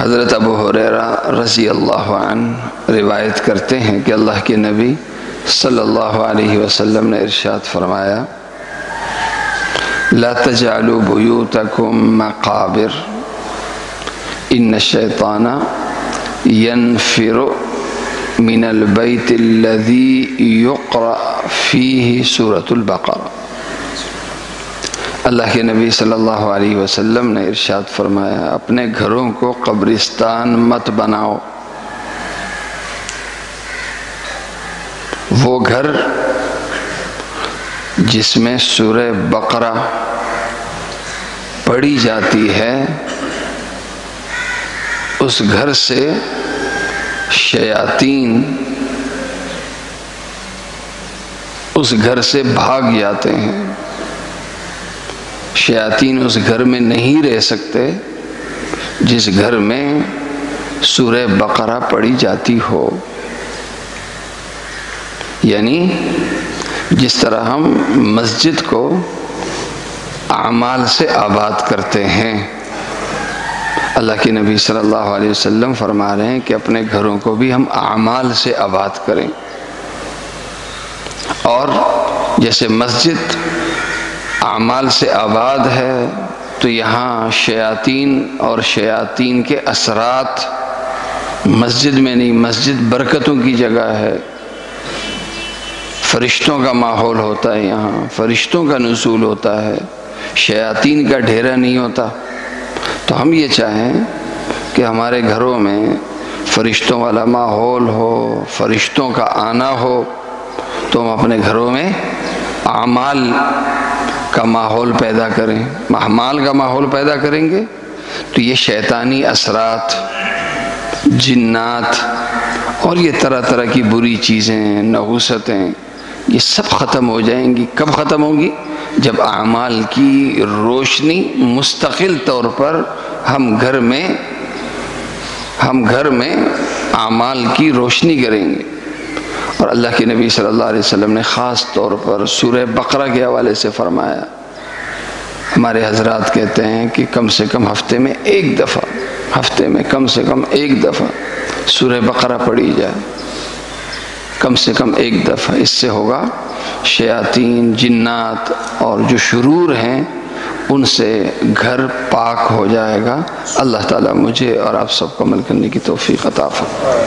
حضرت ابو ہریرہ رضی اللہ عنہ روایت کرتے ہیں کہ اللہ کے نبی صلی اللہ علیہ وسلم نے ارشاد فرمایا، لا تجعلوا بیوتکم مقابر ان الشیطان ينفر من البیت الذی یقرأ فیہ سورۃ البقرہ۔ اللہ کے نبی صلی اللہ علیہ وسلم نے ارشاد فرمایا، اپنے گھروں کو قبرستان مت بناؤ۔ وہ گھر جس میں سورہ بقرہ پڑھی جاتی ہے، اس گھر سے شیاطین اس گھر سے بھاگ جاتے ہیں۔ شیاطین اس گھر میں نہیں رہ سکتے جس گھر میں سورہ بقرہ پڑھی جاتی ہو۔ یعنی جس طرح ہم مسجد کو اعمال سے آباد کرتے ہیں، اللہ کے نبی صلی اللہ علیہ وسلم فرما رہے ہیں کہ اپنے گھروں کو بھی ہم اعمال سے آباد کریں۔ اور جیسے مسجد اعمال سے آباد ہے تو یہاں شیاطین اور شیاطین کے اثرات مسجد میں نہیں، مسجد برکتوں کی جگہ ہے، فرشتوں کا ماحول ہوتا ہے، یہاں فرشتوں کا نزول ہوتا ہے، شیاطین کا ڈھیرا نہیں ہوتا۔ تو ہم یہ چاہیں کہ ہمارے گھروں میں فرشتوں والا ماحول ہو، فرشتوں کا آنا ہو، تو ہم اپنے گھروں میں اعمال کا ماحول پیدا کریں۔ اعمال کا ماحول پیدا کریں گے تو یہ شیطانی اثرات، جنات اور یہ طرح طرح کی بری چیزیں، نحوستیں، یہ سب ختم ہو جائیں گی۔ کب ختم ہوگی؟ جب اعمال کی روشنی مستقل طور پر ہم گھر میں اعمال کی روشنی کریں گے۔ اور اللہ کے نبی صلی اللہ علیہ وسلم نے خاص طور پر سورہ بقرہ کے حوالے سے فرمایا، ہمارے حضرات کہتے ہیں کہ کم سے کم ہفتے میں ایک دفعہ سورہ بقرہ پڑھی جائے، کم سے کم ایک دفعہ۔ اس سے ہوگا شیاطین، جنات اور جو شرور ہیں ان سے گھر پاک ہو جائے گا۔ اللہ تعالیٰ مجھے اور آپ سب کو عمل کرنے کی توفیق عطا فرمائے۔